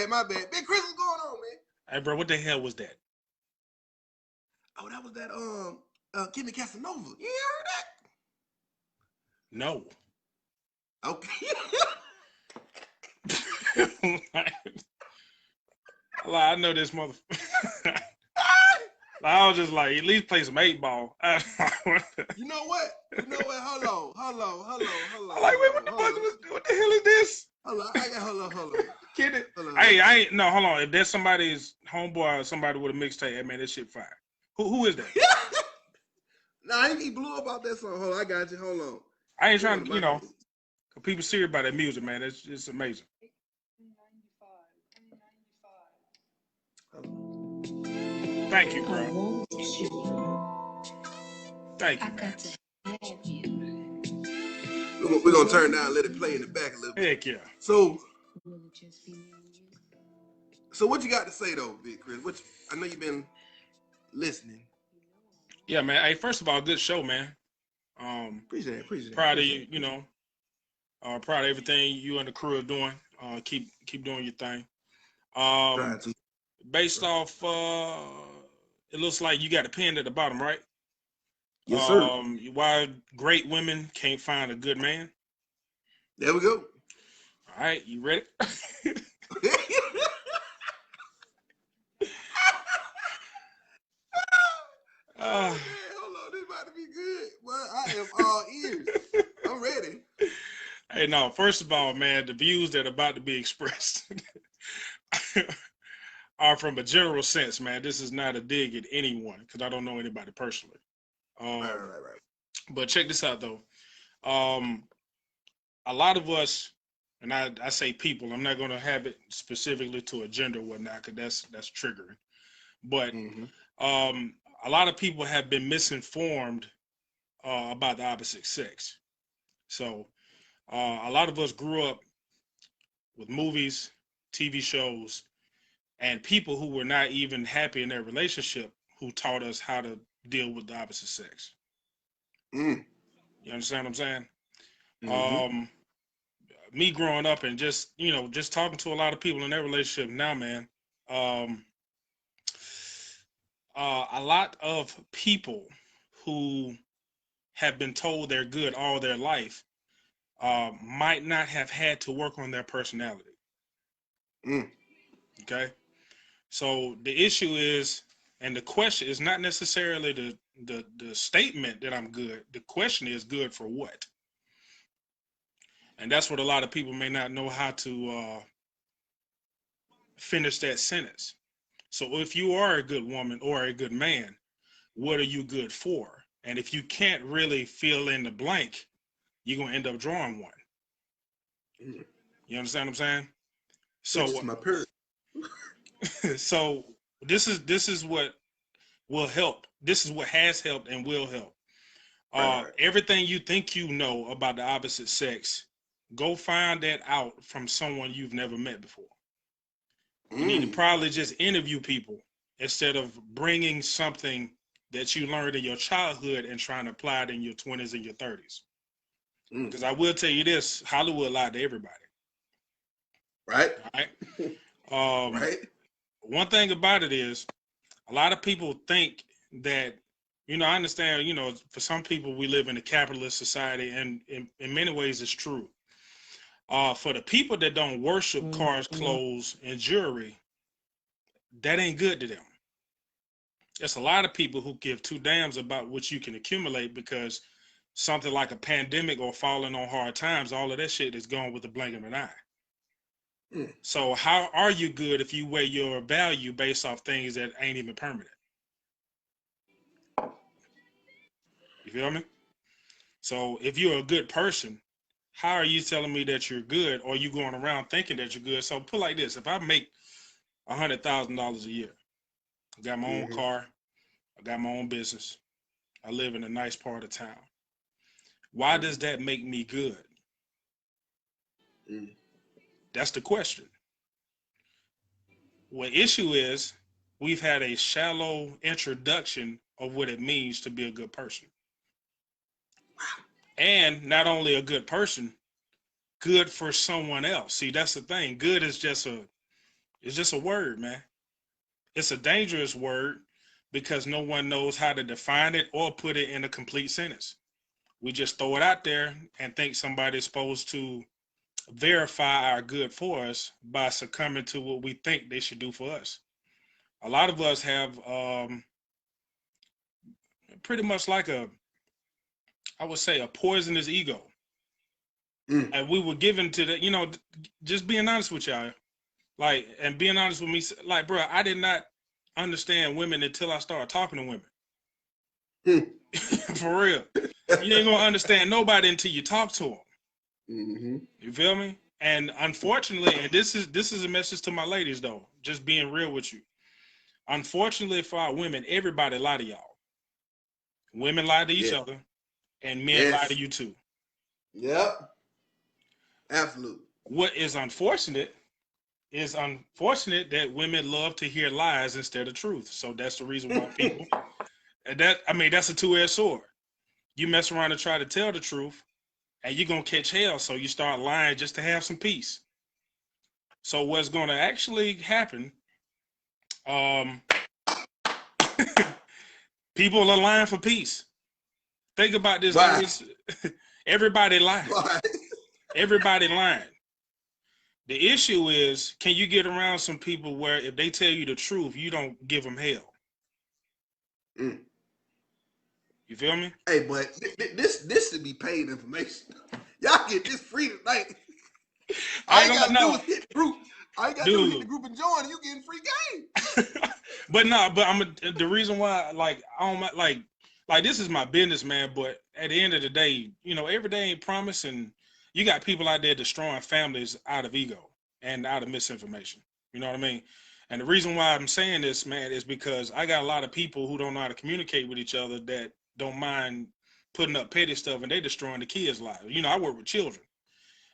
My bad. Big Chris, what's going on, man? Hey, bro, what the hell was that? Oh, that was that Kenny Casanova. You heard No. that? Okay. I know this motherfucker. I was just like, at least play some 8-ball. You know what? Hold on. Like, wait, what the hell is this? Hold on. Get it? Hey, I ain't, no, hold on. If there's somebody's homeboy or somebody with a mixtape, hey, man, this shit fire. Who is that? Nah, he blew up about that song. Hold on, I got you. Hold on. I ain't trying to, you know, people serious about that music, man. It's amazing. Thank you, bro. Thank you, man. We're going to turn down and let it play in the back a little bit. Heck yeah. So what you got to say, though, Big Chris? I know you've been listening. Yeah, man. Hey, first of all, good show, man. Appreciate it. Proud of you, you know. Proud of everything you and the crew are doing. Keep doing your thing. Based off, it looks like you got a pen at the bottom, right? Yes, sir. Why great women can't find a good man. There we go. All right, you ready? Man, hold on, this about to be good. Well, I am all ears. I'm ready. Hey, no, first of all, man, the views that are about to be expressed are from a general sense, man. This is not a dig at anyone because I don't know anybody personally. Right. But check this out, though. A lot of us, and I say people, I'm not going to have it specifically to a gender or whatnot because that's triggering. But a lot of people have been misinformed about the opposite sex. So a lot of us grew up with movies, TV shows, and people who were not even happy in their relationship who taught us how to deal with the opposite sex. You understand what I'm saying? Me growing up and just talking to a lot of people in their relationship now, man, a lot of people who have been told they're good all their life might not have had to work on their personality. Okay? So the issue is, and the question is not necessarily the statement that I'm good. The question is good for what? And that's what a lot of people may not know how to finish that sentence. So if you are a good woman or a good man, what are you good for? And if you can't really fill in the blank, you're going to end up drawing one. You understand what I'm saying? So my parent. So this is what will help. This is what has helped and will help. Everything you think you know about the opposite sex, go find that out from someone you've never met before. You need to probably just interview people instead of bringing something that you learned in your childhood and trying to apply it in your 20s and your 30s. Because I will tell you this, Hollywood lied to everybody. Right. Right. One thing about it is a lot of people think that, I understand, for some people we live in a capitalist society, and in many ways it's true. For the people that don't worship cars, clothes, and jewelry, that ain't good to them. There's a lot of people who give two damns about what you can accumulate because something like a pandemic or falling on hard times, all of that shit is gone with the blink of an eye. So how are you good if you weigh your value based off things that ain't even permanent? You feel me? So if you're a good person, how are you telling me that you're good, or you going around thinking that you're good? So put like this: if I make $100,000 a year, I got my own car, I got my own business, I live in a nice part of town, why does that make me good? That's the question. What issue is, we've had a shallow introduction of what it means to be a good person. And not only a good person, good for someone else. See, that's the thing. Good is just It's just a word, man. It's a dangerous word because no one knows how to define it or put it in a complete sentence. We just throw it out there and think somebody's supposed to verify our good for us by succumbing to what we think they should do for us. A lot of us have pretty much like I would say, a poisonous ego. And we were given to the, just being honest with y'all, like, and being honest with me, like, bro, I did not understand women until I started talking to women. For real. You ain't gonna understand nobody until you talk to them. You feel me? And unfortunately, and this is a message to my ladies though, just being real with you. Unfortunately for our women, everybody lie to y'all. Women lie to each other, and men lie to you too. Yep. Absolutely. What is unfortunate that women love to hear lies instead of truth. So that's the reason why people that's a two-edged sword. You mess around and try to tell the truth, and you're gonna catch hell. So you start lying just to have some peace. So what's gonna actually happen? People are lying for peace. Think about this. Everybody lying. Everybody lying. The issue is, can you get around some people where if they tell you the truth, you don't give them hell? You feel me? Hey, but this should be paid information. Y'all get this free tonight. I ain't got to do is hit the group. I ain't got to do is hit the group and join, and you getting free game. But the reason why, like, I don't like this is my business, man. But at the end of the day, every day ain't promised, and you got people out there destroying families out of ego and out of misinformation. You know what I mean? And the reason why I'm saying this, man, is because I got a lot of people who don't know how to communicate with each other that don't mind putting up petty stuff, and they destroying the kids' lives. I work with children,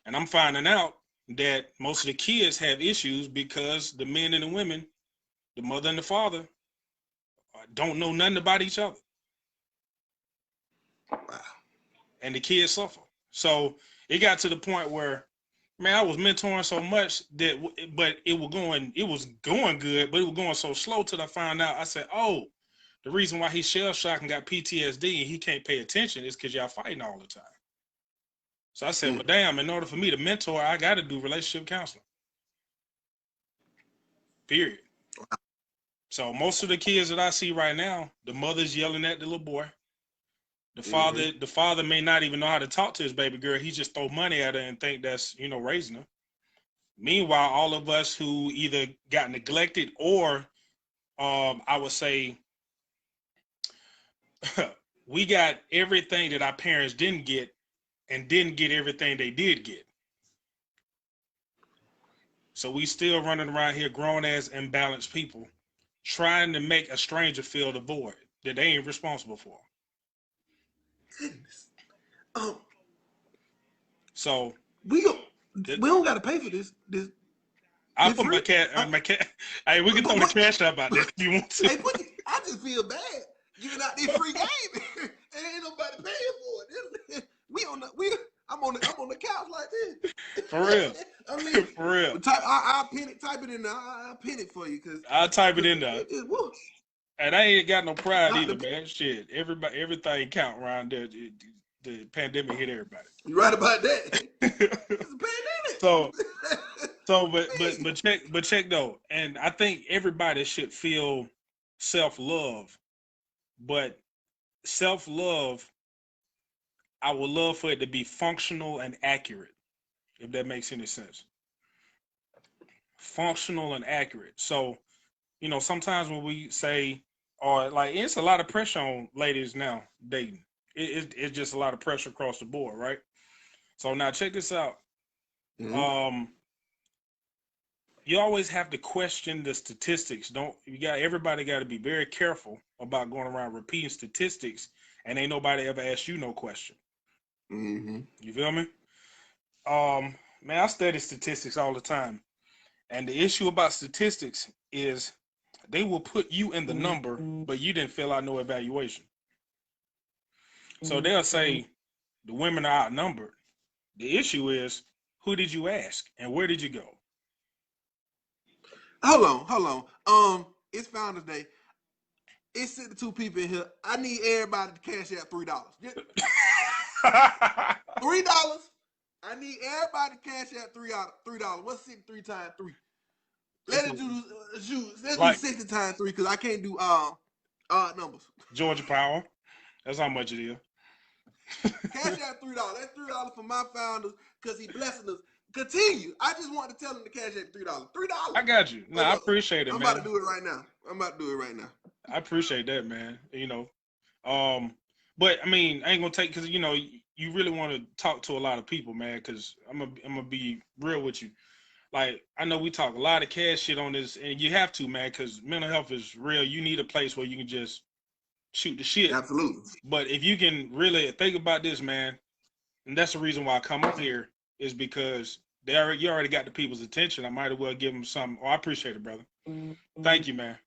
and I'm finding out that most of the kids have issues because the men and the women, the mother and the father, don't know nothing about each other. Wow. And the kids suffer. So it got to the point where, man, I was mentoring so much but it was going good, but it was going so slow till I found out. I said, oh, the reason why he's shell shocked and got PTSD and he can't pay attention is because y'all fighting all the time. So I said, well, damn, in order for me to mentor, I got to do relationship counseling. Period. So most of the kids that I see right now, the mother's yelling at the little boy. The father may not even know how to talk to his baby girl. He just throw money at her and think that's, raising her. Meanwhile, all of us who either got neglected or, I would say, we got everything that our parents didn't get and didn't get everything they did get. So we still running around here grown-ass imbalanced people trying to make a stranger feel the void that they ain't responsible for. Goodness. So we don't got to pay for this. I'll put my cat. Hey, we can throw the cash up out there if you want to. Hey, I just feel bad giving out this free game and ain't nobody paying for it. I'm on the couch like this. For real. I mean, for real. I'll pin it. Type it in there. I'll pin it for you I'll type it in there. And I ain't got no pride either, man. Shit, everything count around there. The pandemic hit everybody. You right about that. It's a pandemic. But check though, and I think everybody should feel self-love, but self-love, I would love for it to be functional and accurate, if that makes any sense. Functional and accurate. So, sometimes when we say, or like, it's a lot of pressure on ladies now dating. It's just a lot of pressure across the board, right? So now check this out. You always have to question the statistics. Everybody got to be very careful about going around repeating statistics, and ain't nobody ever asked you no question. You feel me? Man, I study statistics all the time, and the issue about statistics is they will put you in the number, but you didn't fill out no evaluation. So they'll say the women are outnumbered. The issue is, who did you ask and where did you go? Hold on. It's Founders Day. It's 62 people in here. I need everybody to cash out $3. $3. I need everybody to cash out $3. What's 63 times 3? Let's do 60 times 3 because I can't do odd numbers. Georgia Power. That's how much it is. Cash out $3. That's $3 for my founders because he blessing us. Continue. I just want to tell him to cash out $3. $3. I got you. No, I appreciate it, man. I'm about to do it right now. I appreciate that, man. You know, but I mean, I ain't gonna take because you know you really want to talk to a lot of people, man. Because I'm gonna be real with you. Like I know we talk a lot of cash shit on this, and you have to, man, because mental health is real. You need a place where you can just shoot the shit. Absolutely. But if you can really think about this, man, and that's the reason why I come up here is because you already got the people's attention. I might as well give them something. Oh, I appreciate it, brother. Thank you, man.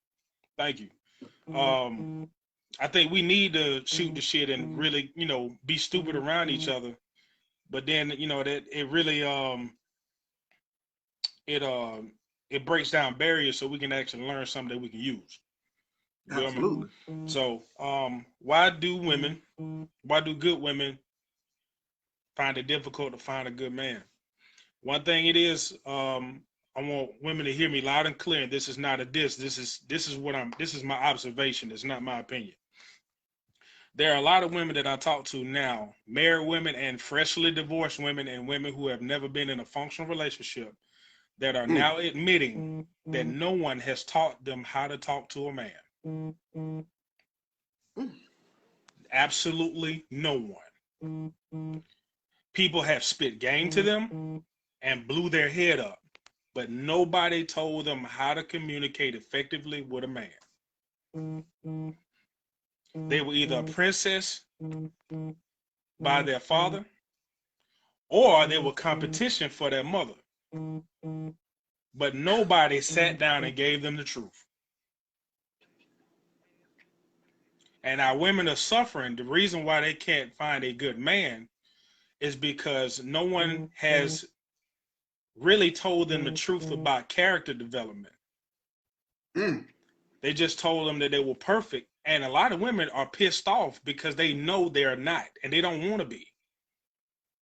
Thank you. I think we need to shoot the shit and really, you know, be stupid around each other. But then, you know, that it really it breaks down barriers so we can actually learn something that we can use. Absolutely. So why do good women find it difficult to find a good man? One thing it is, I want women to hear me loud and clear. This is not a diss. This is my observation. It's not my opinion. There are a lot of women that I talk to now, married women and freshly divorced women and women who have never been in a functional relationship that are now admitting that no one has taught them how to talk to a man. Absolutely no one. People have spit game to them and blew their head up, but nobody told them how to communicate effectively with a man. They were either a princess by their father or they were competition for their mother. But nobody sat down and gave them the truth. And our women are suffering. The reason why they can't find a good man is because no one has really told them the truth about character development. They just told them that they were perfect. And a lot of women are pissed off because they know they're not and they don't want to be.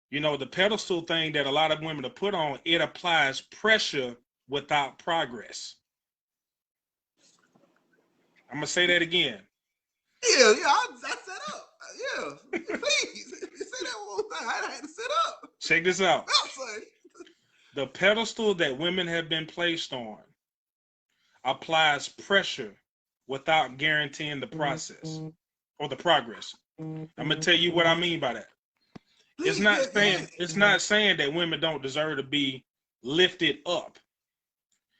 You know, the pedestal thing that a lot of women are put on, it applies pressure without progress. I'm going to say that again. Yeah, I set up. Yeah, please. Say that one more time. I had to set up. Check this out. The pedestal that women have been placed on applies pressure without guaranteeing the process or the progress. I'm going to tell you what I mean by that. It's not saying that women don't deserve to be lifted up.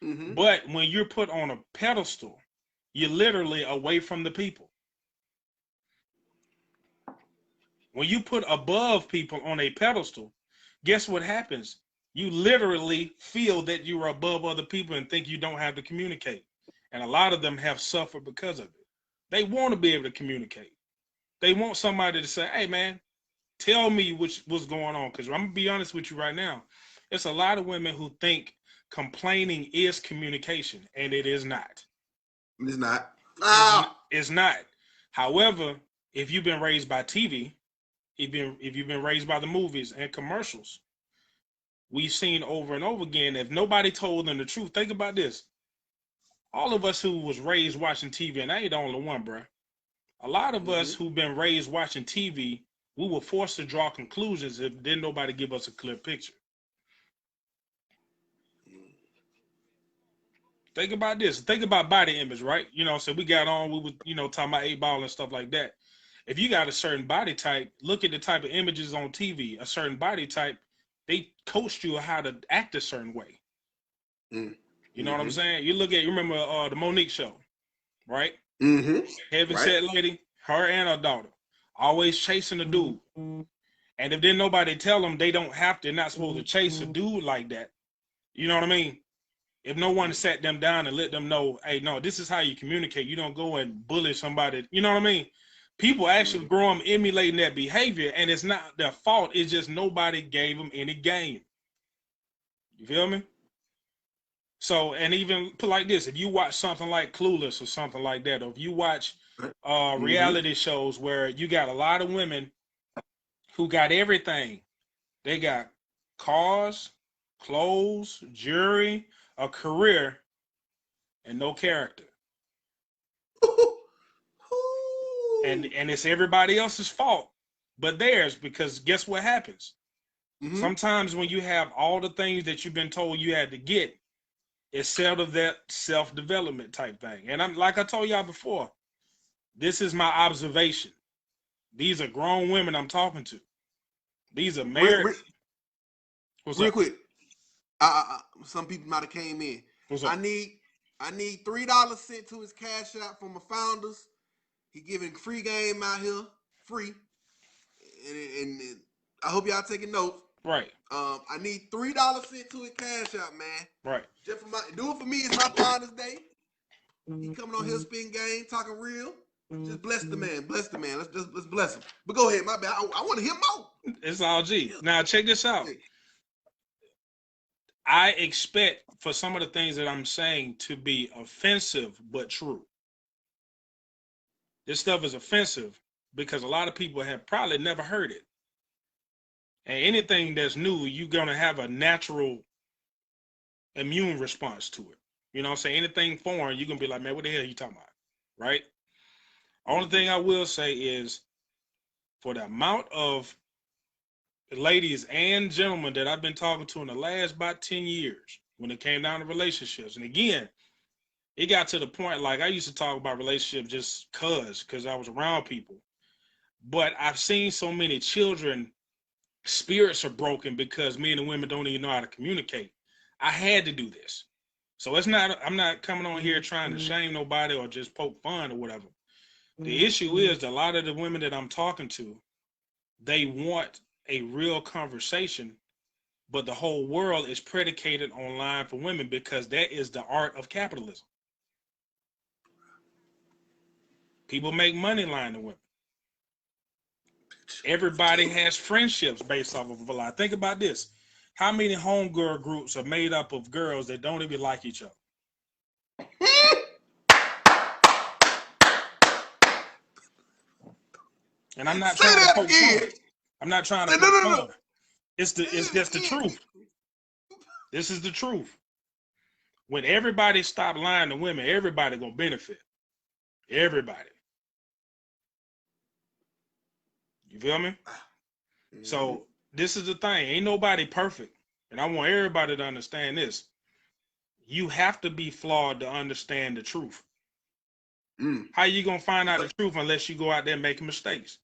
But when you're put on a pedestal, you're literally away from the people. When you put above people on a pedestal, guess what happens? You literally feel that you are above other people and think you don't have to communicate. And a lot of them have suffered because of it. They want to be able to communicate. They want somebody to say, hey, man, tell me what's going on. Because I'm going to be honest with you right now. It's a lot of women who think complaining is communication, and it is not. It's not. It's not. However, if you've been raised by TV, if you've been raised by the movies and commercials, we've seen over and over again, if nobody told them the truth, think about this. All of us who was raised watching TV, and I ain't the only one, bro. A lot of us who've been raised watching TV, we were forced to draw conclusions if didn't nobody give us a clear picture. Think about this. Think about body image, right? You know, so we got on, we were, talking about 8-ball and stuff like that. If you got a certain body type, look at the type of images on TV. A certain body type, they coached you how to act a certain way. You know what I'm saying? You remember the Monique show, right? Heavy set lady, her and her daughter, always chasing a dude. And if then nobody tell them they're not supposed to chase a dude like that. You know what I mean? If no one sat them down and let them know, hey, no, this is how you communicate. You don't go and bully somebody. You know what I mean? People actually grow them emulating that behavior, and it's not their fault. It's just nobody gave them any game. You feel me? So, and even put like this, if you watch something like Clueless or something like that, or if you watch reality shows where you got a lot of women who got everything, they got cars, clothes, jewelry, a career, and no character. And it's everybody else's fault but theirs, because guess what happens? Sometimes when you have all the things that you've been told you had to get, it's sort of that self-development type thing. And I'm like I told y'all before, this is my observation. These are grown women I'm talking to. These are married. Real quick. Some people might have came in. I need $3 sent to his Cash App from my founders. He giving free game out here, free. And I hope y'all taking notes. Right. I need $3 sent to his Cash App, man. Right. Just for do it for me. It's my Founders Day. He coming on his spin game, talking real. Just bless the man. Bless the man. Let's bless him. But go ahead, my bad. I want to hear more. It's all G. Now check this out. I expect for some of the things that I'm saying to be offensive but true. This stuff is offensive because a lot of people have probably never heard it. And anything that's new, you're going to have a natural immune response to it. You know what I'm saying? Anything foreign, you're going to be like, man, what the hell are you talking about? Right? Only thing I will say is, for the amount of ladies and gentlemen that I've been talking to in the last about 10 years when it came down to relationships, and again, it got to the point, like, I used to talk about relationships just because I was around people. But I've seen so many children, spirits are broken because men and women don't even know how to communicate. I had to do this. So I'm not coming on here trying to shame nobody or just poke fun or whatever. The issue is a lot of the women that I'm talking to, they want a real conversation, but the whole world is predicated on lying for women because that is the art of capitalism. People make money lying to women. Everybody has friendships based off of a lie. Think about this. How many homegirl groups are made up of girls that don't even like each other? And I'm not trying to poke fun. I'm not trying to poke fun. It's just the truth. This is the truth. When everybody stop lying to women, everybody gonna benefit. Everybody. You feel me? So this is the thing. Ain't nobody perfect. And I want everybody to understand this. You have to be flawed to understand the truth. How you gonna find out the truth unless you go out there making mistakes?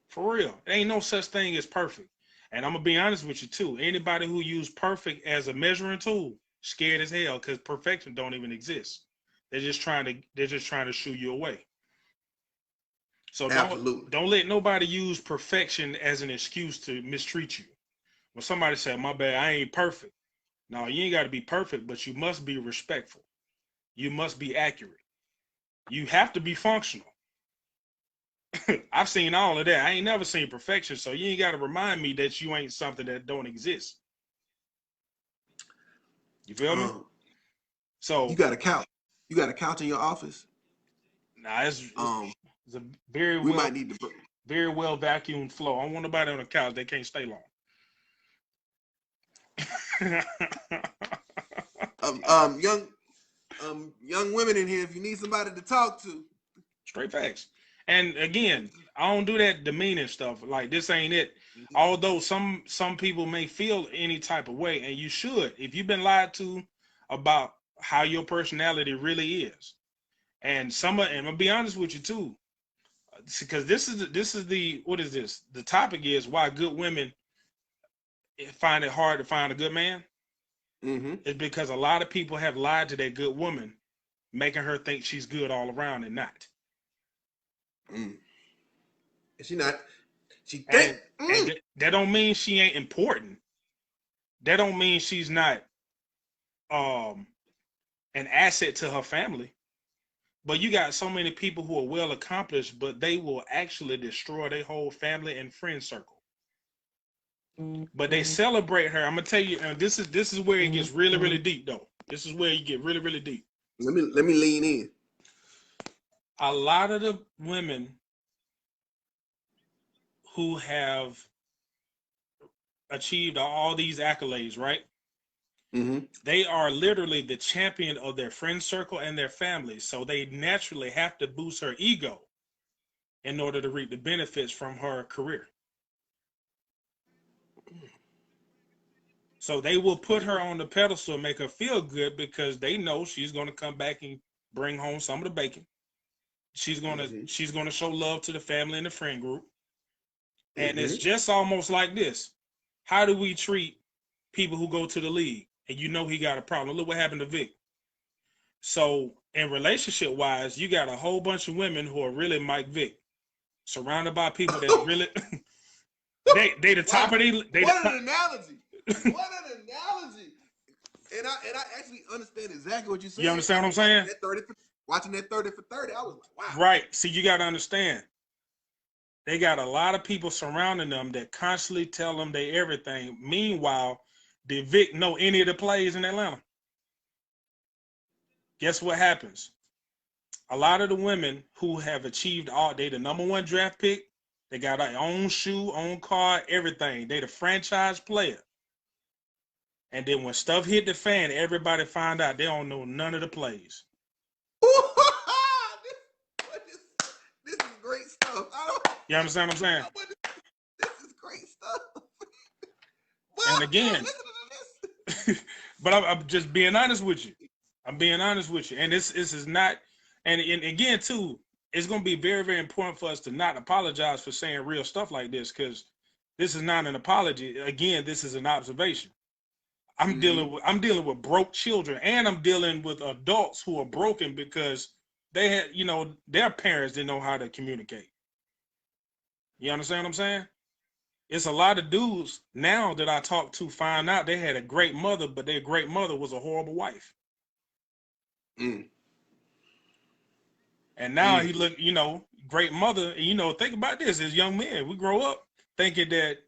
For real. There ain't no such thing as perfect. And I'm gonna be honest with you too. Anybody who use perfect as a measuring tool, scared as hell, because perfection don't even exist. They're just trying to shoo you away. So don't let nobody use perfection as an excuse to mistreat you. When somebody say, my bad, I ain't perfect. No, you ain't got to be perfect, but you must be respectful. You must be accurate. You have to be functional. I've seen all of that. I ain't never seen perfection, so you ain't got to remind me that you ain't something that don't exist. You feel me? So you got a couch. You got a couch in your office? Nah, it's a very very well vacuumed floor. I don't want nobody on the couch. They can't stay long. Young women in here, if you need somebody to talk to. Straight facts. And again, I don't do that demeaning stuff. Like, this ain't it. Although some people may feel any type of way, and you should. If you've been lied to about how your personality really is. And and I'm gonna be honest with you too, because this is the what is this? The topic is why good women find it hard to find a good man. It's because a lot of people have lied to that good woman, making her think she's good all around and not. She not. She think. And that don't mean she ain't important. That don't mean she's not an asset to her family. But you got so many people who are well accomplished, but they will actually destroy their whole family and friend circle. but they celebrate her. I'm gonna tell you, and this is where it gets really, really deep, though. This is where you get really, really deep. Let me lean in. A lot of the women who have achieved all these accolades, right? Mm-hmm. They are literally the champion of their friend circle and their family. So they naturally have to boost her ego in order to reap the benefits from her career. So they will put her on the pedestal and make her feel good because they know she's going to come back and bring home some of the bacon. She's going to show love to the family and the friend group. And it's just almost like this. How do we treat people who go to the league and you know he got a problem? Look what happened to Vic. So in relationship wise, you got a whole bunch of women who are really Mike Vick, surrounded by people that really they the top of they. What an analogy! What an analogy! And I actually understand exactly what you're saying. You understand what I'm saying? Watching that 30 for 30, I was like, wow. Right. See, you got to understand. They got a lot of people surrounding them that constantly tell them they everything. Meanwhile, did Vic know any of the plays in Atlanta? Guess what happens? A lot of the women who have achieved they the #1 draft pick, they got their own shoe, own car, everything. They the franchise player. And then when stuff hit the fan, everybody find out they don't know none of the plays. This is great stuff. You understand what I'm saying? This is great stuff. And again, but I'm just being honest with you. I'm being honest with you. And this is not, and again, too, it's going to be very, very important for us to not apologize for saying real stuff like this, because this is not an apology. Again, this is an observation. I'm dealing with broke children, and I'm dealing with adults who are broken because they had, their parents didn't know how to communicate. You understand what I'm saying? It's a lot of dudes now that I talk to find out they had a great mother, but their great mother was a horrible wife. And now he look, great mother. And, think about this: as young men, we grow up thinking that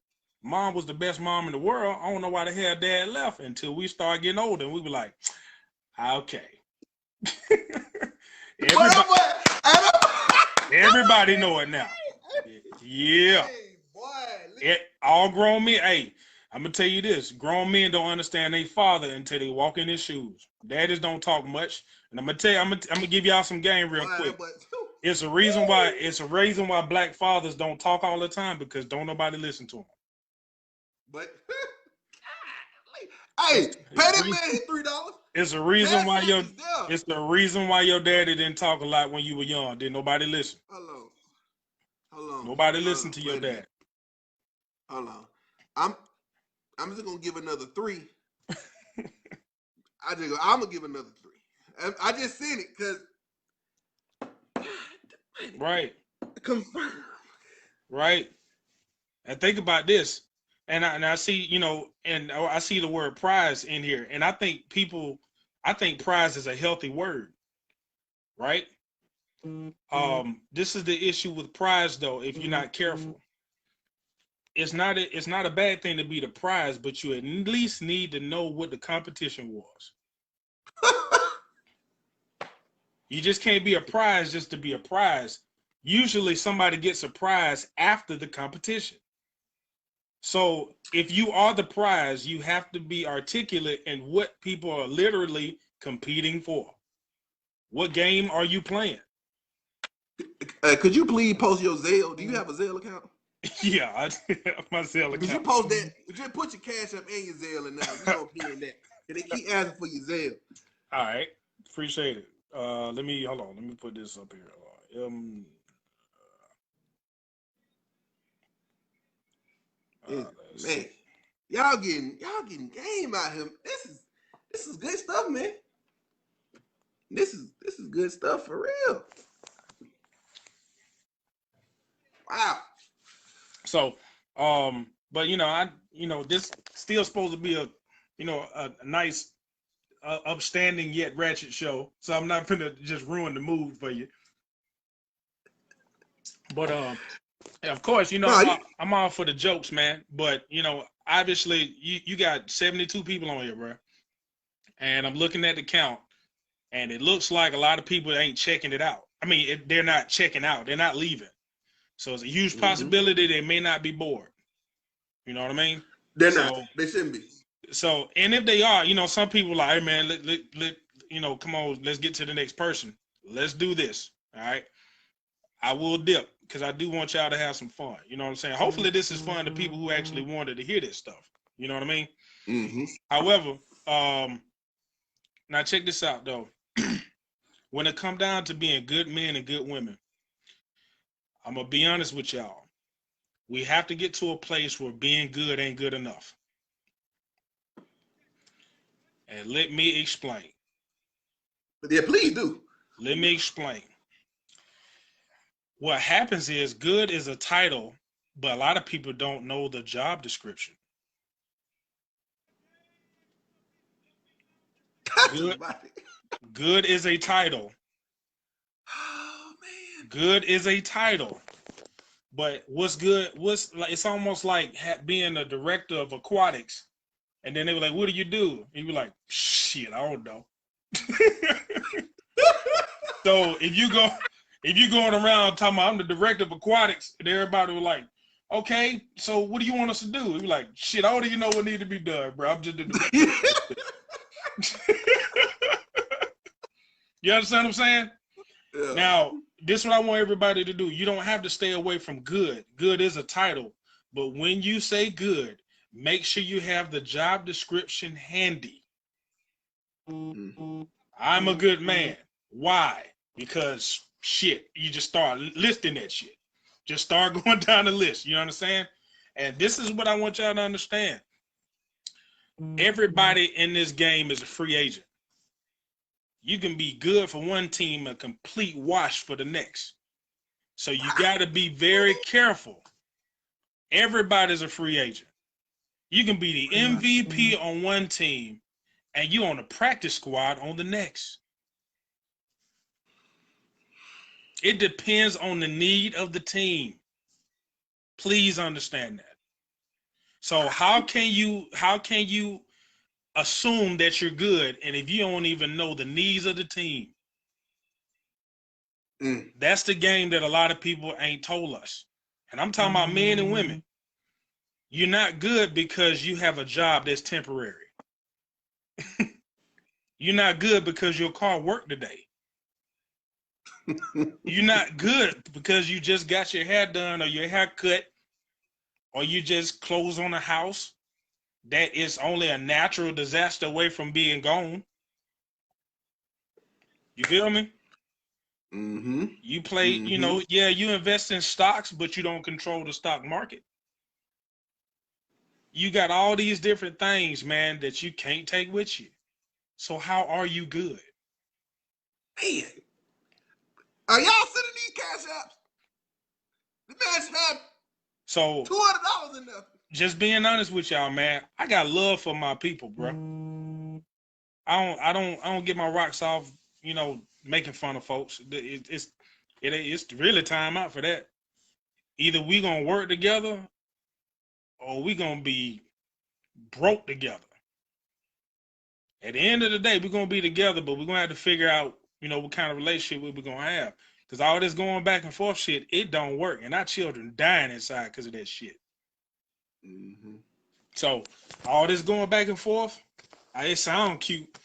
mom was the best mom in the world. I don't know why the hell dad left until we start getting older, and we were like, okay. Everybody know it now. Yeah. All grown men. Hey, I'm gonna tell you this: grown men don't understand their father until they walk in his shoes. Daddies don't talk much, and I'm gonna give y'all some game real quick. It's a reason why black fathers don't talk all the time, because don't nobody listen to them. But hey, pay that man $3. It's the reason why your daddy didn't talk a lot when you were young. Didn't nobody listen? Hold on. Nobody listened to your dad. Hold on. I'm just gonna give another 3. I'm gonna give another 3. I just said it because right. Confirm. Right. And think about this. And I see, and I see the word prize in here. And I think prize is a healthy word. Right? This is the issue with prize, though, if you're not careful. It's not a bad thing to be the prize, but you at least need to know what the competition was. You just can't be a prize just to be a prize. Usually somebody gets a prize after the competition. So if you are the prize, you have to be articulate in what people are literally competing for. What game are you playing? Could you please post your Zelle? Do you have a Zelle account? Yeah, I have my Zelle account. Could you post that? Just put your Cash App and your Zelle in there. We don't hear that. And they keep asking for your Zelle. All right, appreciate it. Let me put this up here. Man, y'all getting game out here. This is good stuff, man. This is good stuff for real. Wow. So, but this still supposed to be a nice, upstanding yet ratchet show. So I'm not gonna just ruin the mood for you. But Of course, I'm all for the jokes, man. But obviously, you got 72 people on here, bro. And I'm looking at the count, and it looks like a lot of people ain't checking it out. I mean, they're not checking out. They're not leaving. So it's a huge possibility they may not be bored. You know what I mean? They're not. They shouldn't be. So, and if they are, some people like, hey, man, come on, let's get to the next person. Let's do this. All right. I will dip because I do want y'all to have some fun. You know what I'm saying? Hopefully this is fun to people who actually wanted to hear this stuff. You know what I mean? Mm-hmm. However, now check this out, though. When it come down to being good men and good women, I'm going to be honest with y'all. We have to get to a place where being good ain't good enough. And let me explain. Yeah, please do. Let me explain. What happens is good is a title, but a lot of people don't know the job description. Good is a title. Oh, man. Good is a title. But what's good? It's almost like being a director of aquatics. And then they were like, what do you do? And you be like, shit, I don't know. So if you going around talking about I'm the director of aquatics, and everybody was like, okay, so what do you want us to do? You be like, shit, I don't even know what needs to be done, bro. I'm just the director. You understand what I'm saying? Yeah. Now, this is what I want everybody to do. You don't have to stay away from good. Good is a title. But when you say good, make sure you have the job description handy. I'm a good man. Why? Because shit, you just start listing that shit. Just start going down the list. You understand? And this is what I want y'all to understand. Everybody in this game is a free agent. You can be good for one team, a complete wash for the next. So you got to be very careful. Everybody's a free agent. You can be the MVP on one team and you on the practice squad on the next. It depends on the need of the team. Please understand that. So how can you assume that you're good and if you don't even know the needs of the team? That's the game that a lot of people ain't told us. And I'm talking about men and women. You're not good because you have a job that's temporary. You're not good because your car worked today. You're not good because you just got your hair done or your hair cut or you just closed on a house that is only a natural disaster away from being gone. You feel me? Mm-hmm. You play, you invest in stocks, but you don't control the stock market. You got all these different things, man, that you can't take with you. So how are you good? Man, are y'all sending these cash apps? The man should have so $200 in there. Just being honest with y'all, man, I got love for my people, bro. I don't get my rocks off, making fun of folks. It's really time out for that. Either we gonna work together or we gonna be broke together. At the end of the day, we're gonna be together, but we're gonna have to figure out, what kind of relationship we're gonna have. Because all this going back and forth shit, it don't work. And our children dying inside because of that shit. Mm-hmm. So all this going back and forth, it sound cute.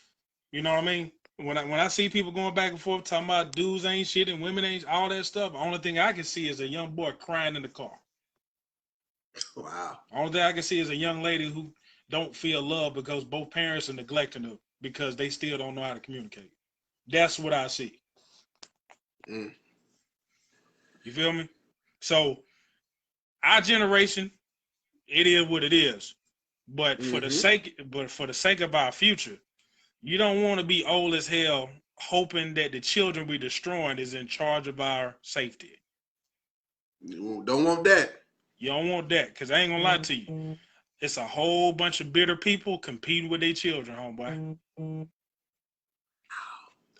You know what I mean? When I see people going back and forth talking about dudes ain't shit and women ain't all that stuff, the only thing I can see is a young boy crying in the car. Wow. Only thing I can see is a young lady who don't feel love because both parents are neglecting her because they still don't know how to communicate. That's what I see. You feel me? So our generation, it is what it is. But for the sake of our future, you don't want to be old as hell hoping that the children we destroying is in charge of our safety. You don't want that. You don't want that, because I ain't gonna lie to you. It's a whole bunch of bitter people competing with their children, homeboy.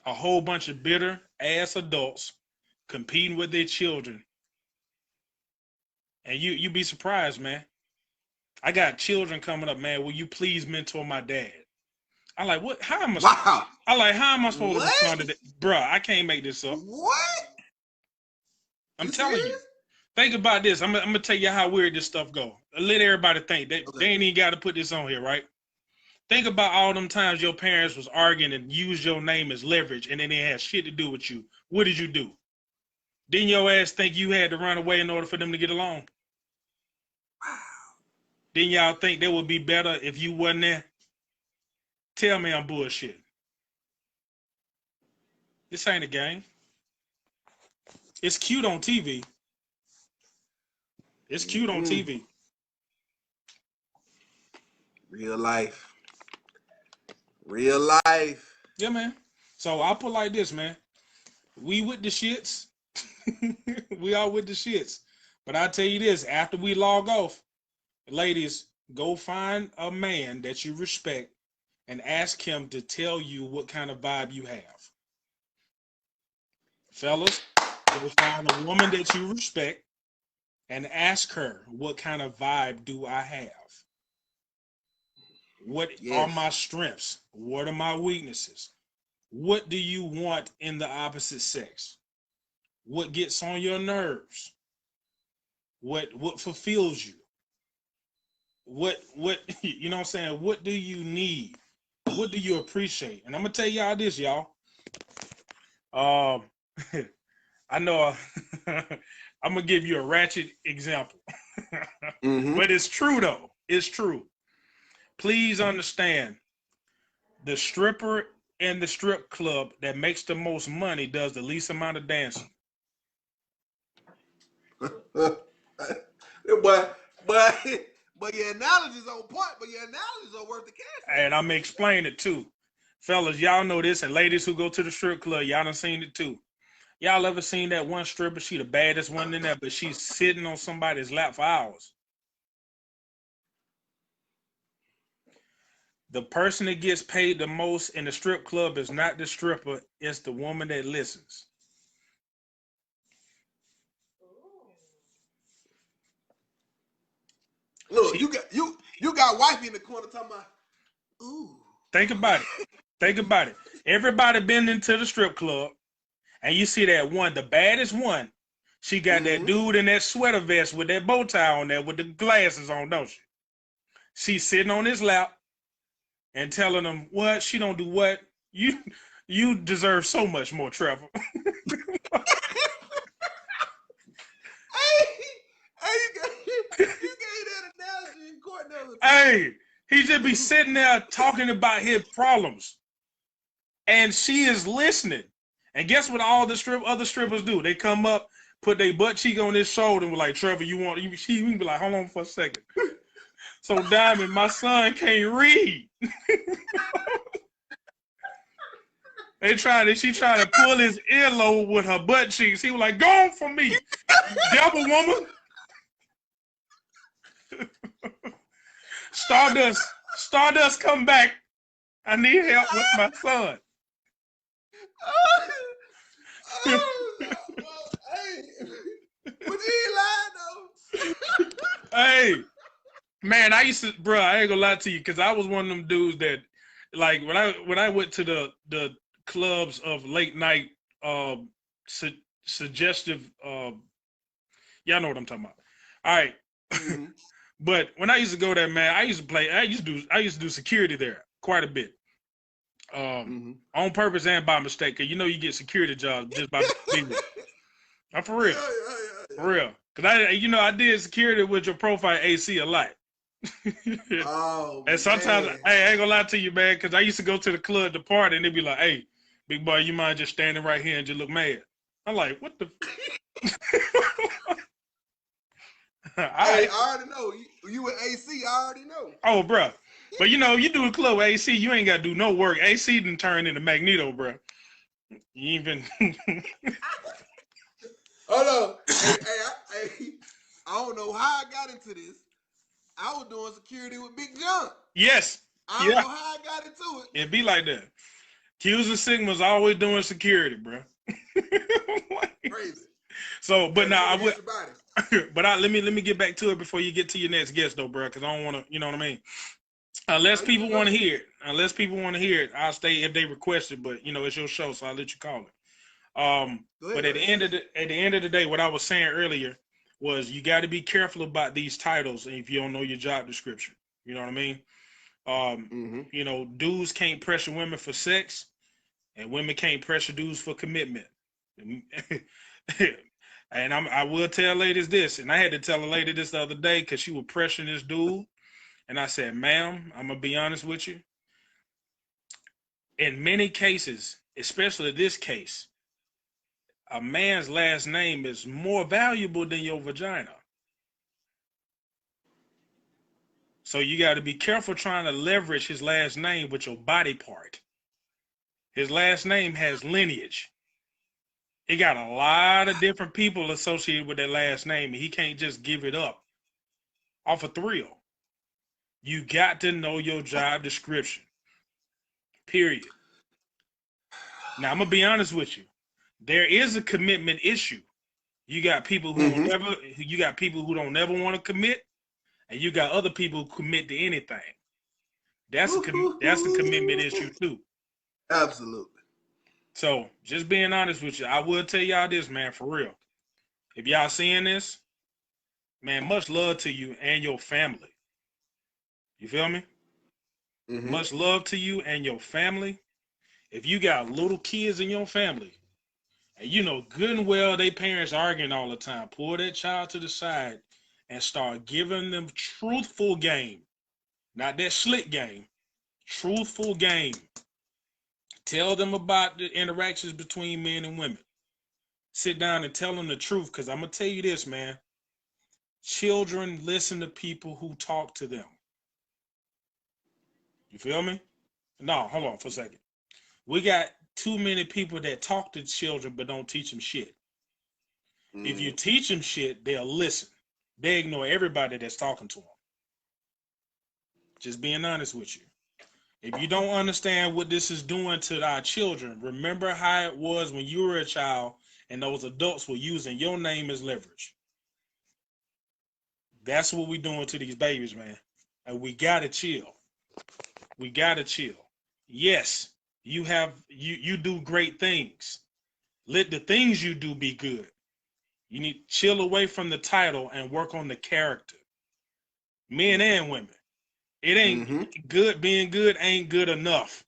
A whole bunch of bitter ass adults competing with their children And you be surprised, man. I got children coming up, man. Will you please mentor my dad? I'm like, what? How am I? Wow. How am I supposed to respond to that, bruh? I can't make this up. What? I'm telling you. Think about this. I'm gonna tell you how weird this stuff go. Let everybody think. They ain't even got to put this on here, right? Think about all them times your parents was arguing and used your name as leverage, and then they had shit to do with you. What did you do? Didn't your ass think you had to run away in order for them to get along? Wow. Didn't y'all think they would be better if you wasn't there? Tell me I'm bullshit. This ain't a game. It's cute on TV. It's cute on TV. Real life. Real life. Yeah, man. So I'll put like this, man. We with the shits. We all with the shits. But I'll tell you this, after we log off, ladies, go find a man that you respect and ask him to tell you what kind of vibe you have. Fellas, go find a woman that you respect and ask her, what kind of vibe do I have? What are my strengths? What are my weaknesses? What do you want in the opposite sex? What gets on your nerves? What fulfills you? What you know what I'm saying? What do you need? What do you appreciate? And I'm gonna tell y'all this, y'all. I know I'm gonna give you a ratchet example. But it's true though. It's true. Please understand, the stripper in the strip club that makes the most money does the least amount of dancing. But your analogy's on point, but your analogies are worth the cash. And I'm gonna explain it too. Fellas, y'all know this, and ladies who go to the strip club, y'all done seen it too. Y'all ever seen that one stripper? She the baddest one in there, but she's sitting on somebody's lap for hours. The person that gets paid the most in the strip club is not the stripper, it's the woman that listens. Look, you got wifey in the corner talking about, ooh. Think about it. Think about it. Everybody been into the strip club, and you see that one, the baddest one. She got that dude in that sweater vest with that bow tie on there with the glasses on, don't she? She's sitting on his lap and telling him what she don't do what. You deserve so much more, Trevor. You gave that analogy in court the other time. Hey, he just be sitting there talking about his problems, and she is listening. And guess what? All the other strippers do? They come up, put their butt cheek on his shoulder, and be like, "Trevor, you want?" She be like, "Hold on for a second." So Diamond, my son can't read. She trying to pull his earlobe with her butt cheeks. He was like, "Go on for me, devil woman." Stardust, come back. I need help with my son. Hey, but you ain't lying though. Hey, man, I ain't gonna lie to you, because I was one of them dudes that, like, when I went to the clubs of late night suggestive, y'all know what I'm talking about. All right. But when I used to go there, man, I used to do security there quite a bit. On purpose and by mistake, because you get security jobs just by being there. I'm for real. For real. Because I did security with your profile AC a lot. Oh, and sometimes, hey, I ain't gonna lie to you, man, because I used to go to the club to party and they'd be like, "Hey, big boy, you mind just standing right here and just look mad?" I'm like, what the? I already know. You with AC, I already know. Oh, bro. But you do a club with AC, you ain't got to do no work. AC done turn into Magneto, bro. You even. Hold on. Hey, I don't know how I got into this. I was doing security with Big John. Yes. I don't know how I got into it. It be like that. Q's and Sigma's always doing security, bro. Crazy. So, but now But let me get back to it before you get to your next guest, though, bro, because I don't want to, you know what I mean? Unless people want to hear it, I'll stay if they request it. But it's your show, so I'll let you call it. But at the end of the day, what I was saying earlier was you got to be careful about these titles if you don't know your job description. You know what I mean? Dudes can't pressure women for sex, and women can't pressure dudes for commitment. And I will tell ladies this, and I had to tell a lady this the other day because she was pressuring this dude. And I said, ma'am, I'm going to be honest with you. In many cases, especially this case, a man's last name is more valuable than your vagina. So you got to be careful trying to leverage his last name with your body part. His last name has lineage. He got a lot of different people associated with that last name, and he can't just give it up off a thrill. You got to know your job description. Period. Now, I'm going to be honest with you. There is a commitment issue. You got people who don't never want to commit, and you got other people who commit to anything. That's a commitment issue too. Absolutely. So, just being honest with you, I will tell y'all this, man, for real. If y'all seeing this, man, much love to you and your family. You feel me? Mm-hmm. Much love to you and your family. If you got little kids in your family, and you know good and well they parents arguing all the time, pull that child to the side and start giving them truthful game. Not that slick game. Truthful game. Tell them about the interactions between men and women. Sit down and tell them the truth, because I'm going to tell you this, man. Children listen to people who talk to them. You feel me? No, hold on for a second. We got too many people that talk to children but don't teach them shit. If you teach them shit, they'll listen. They ignore everybody that's talking to them. Just being honest with you. If you don't understand what this is doing to our children, remember how it was when you were a child and those adults were using your name as leverage. That's what we're doing to these babies, man. And we gotta chill. We gotta chill. Yes, you do great things. Let the things you do be good. You need to chill away from the title and work on the character. Men and women. It ain't good. Being good ain't good enough.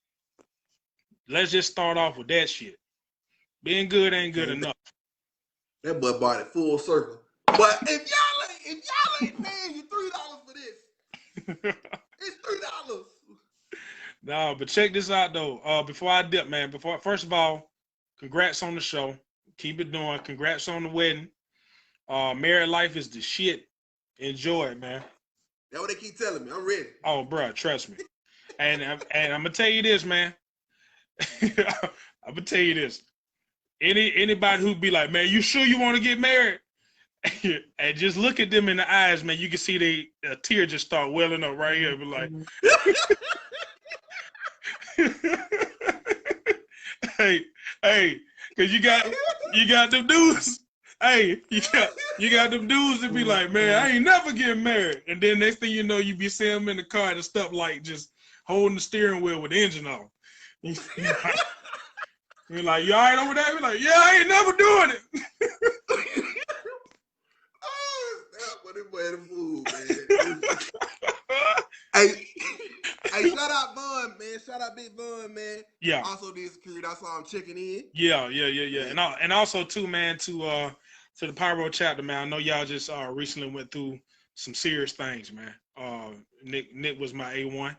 Let's just start off with that shit. Being good ain't good enough. That boy bought it full circle. But if y'all ain't paying you $3 for this, it's $3. No, but check this out though. Before I dip, man. First of all, congrats on the show. Keep it doing. Congrats on the wedding. Married life is the shit. Enjoy it, man. That's what they keep telling me. I'm ready. Oh, bro, trust me. And I'm gonna tell you this, man. I'm gonna tell you this. Anybody who be like, man, you sure you want to get married? And just look at them in the eyes, man. You can see a tear just start welling up right here. Be like, hey, because you got them dudes. Hey, you got them dudes that be like, man, I ain't never getting married. And then next thing you know, you be seeing them in the car and stuff like just holding the steering wheel with the engine on. You're like, you all right over there? You're like, yeah, I ain't never doing it. Oh, snap, what a way to fool, man. Hey, shout out Vaughn, man. Shout out Big Vaughn, man. Yeah. Also did security. That's why I'm checking in. Yeah. And also too, man, to the Pyro chapter, man. I know y'all just recently went through some serious things, man. Nick was my A1.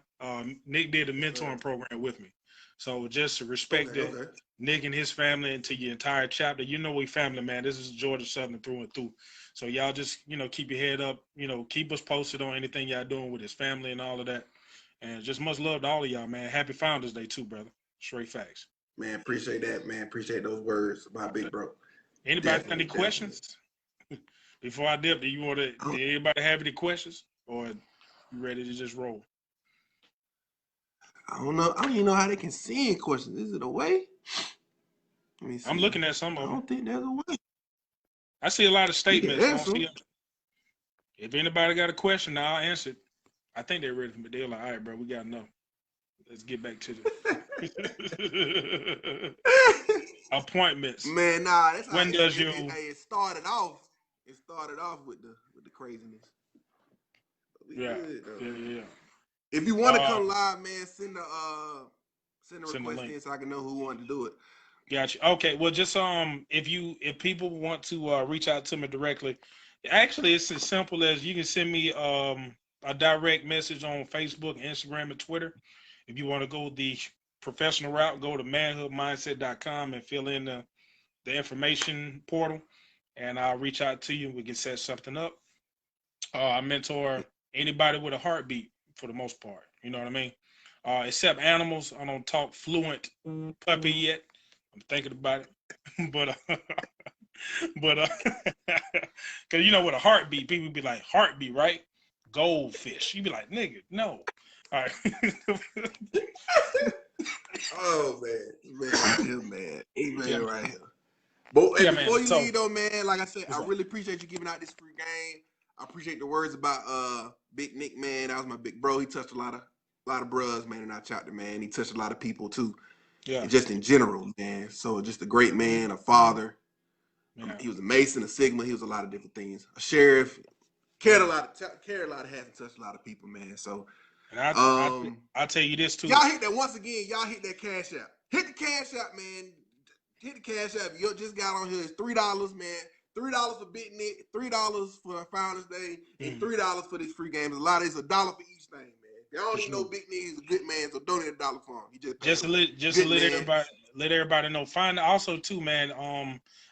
Nick did a mentoring program with me. So just to respect Nick and his family and to your entire chapter, you know we family, man. This is Georgia Southern through and through. So y'all just, keep your head up, keep us posted on anything y'all doing with his family and all of that. And just much love to all of y'all, man. Happy Founders Day too, brother. Straight facts. Man, appreciate that, man. Appreciate those words, my big bro. Anybody got any questions? Before I dip, did anybody have any questions? Or you ready to just roll? I don't know. I don't even know how they can see any questions. Is it a way? I'm looking at some of them. I don't think there's a way. I see a lot of statements. Yeah, If anybody got a question, I'll answer it. I think they're ready for me. They're like, all right, bro, we got enough. Let's get back to the appointments. Man, nah, that's when does you? It started off. It started off with the craziness. Yeah. If you want to come live, man, send a request in so I can know who wanted to do it. Gotcha. Okay. Well, just if people want to reach out to me directly, actually, it's as simple as you can send me a direct message on Facebook, Instagram, and Twitter. If you want to go the professional route, go to manhoodmindset.com and fill in the information portal, and I'll reach out to you. We can set something up. I mentor anybody with a heartbeat for the most part. You know what I mean? Except animals. I don't talk fluent puppy yet. I'm thinking about it, but because you know, with a heartbeat, people be like, heartbeat, right? Goldfish. You be like, nigga, no. All right. Oh man, right here. But before you leave though, man, like I said, I really appreciate you giving out this free game. I appreciate the words about Big Nick, man. That was my big bro. He touched a lot of bros, man, in our chapter, man. He touched a lot of people too. Yeah. And just in general, man. So just a great man, a father. Yeah. He was a Mason, a Sigma. He was a lot of different things. A sheriff. Cared a lot, hats, and touched a lot of people, man. So, and I'll tell you this too. Y'all hit that once again. Y'all hit that Cash App. Hit the Cash App, man. Hit the Cash App. You just got on here. It's $3, man. $3 for Big Nick. $3 for Founders Day, and $3 for these free games. A lot of it's $1 for each thing, man. If y'all don't even know Big Nick is a good man, so donate $1 for him. He just let everybody know. Find also too, man.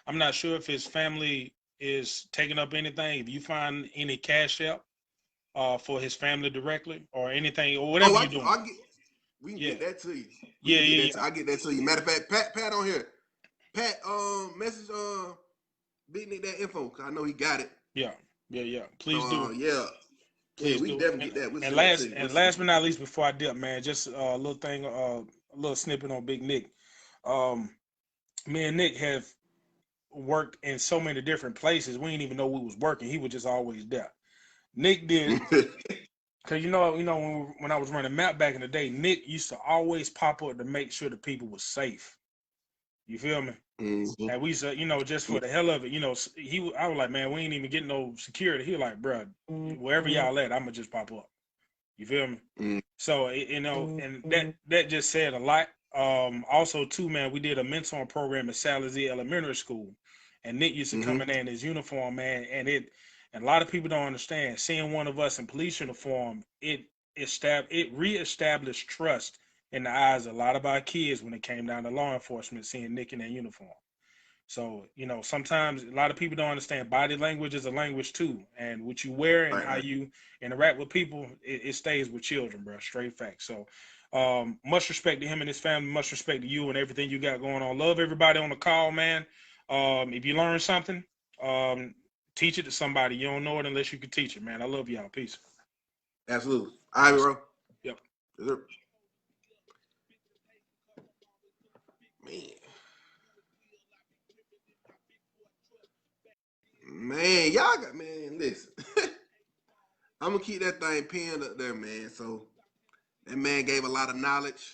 I'm not sure if his family is taking up anything. If you find any Cash App for his family directly or anything or whatever you're doing. We can get that to you. I get that to you. Matter of fact, Pat on here. Pat, message Big Nick that info, cause I know he got it. Yeah. Please do. Yeah. Please we definitely get that. Last but not least, before I dip, man, just a little thing, a little snippet on Big Nick. Me and Nick have worked in so many different places. We didn't even know we was working. He was just always there. Nick did. Cause you know when I was running MAP back in the day, Nick used to always pop up to make sure the people were safe. You feel me? Mm-hmm. And we used to, just for the hell of it, I was like, man, we ain't even getting no security. He was like, bro, wherever y'all at, I'ma just pop up. You feel me? Mm-hmm. So and that just said a lot. Also too, man, we did a mentoring program at Salazar Elementary School, and Nick used to come in there in his uniform, man, and a lot of people don't understand. Seeing one of us in police uniform, it reestablished trust in the eyes of a lot of our kids when it came down to law enforcement, seeing Nick in that uniform. So, sometimes a lot of people don't understand body language is a language too. And what you wear and how you interact with people, it stays with children, bro. Straight fact. So much respect to him and his family, much respect to you and everything you got going on. Love everybody on the call, man. If you learn something, teach it to somebody. You don't know it unless you can teach it, man. I love y'all. Peace. Absolutely. All right, bro. Yep. Man, y'all got, man, listen. I'm going to keep that thing pinned up there, man. So that man gave a lot of knowledge.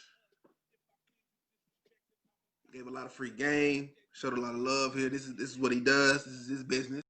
Gave a lot of free game. Showed a lot of love here. This is what he does. This is his business.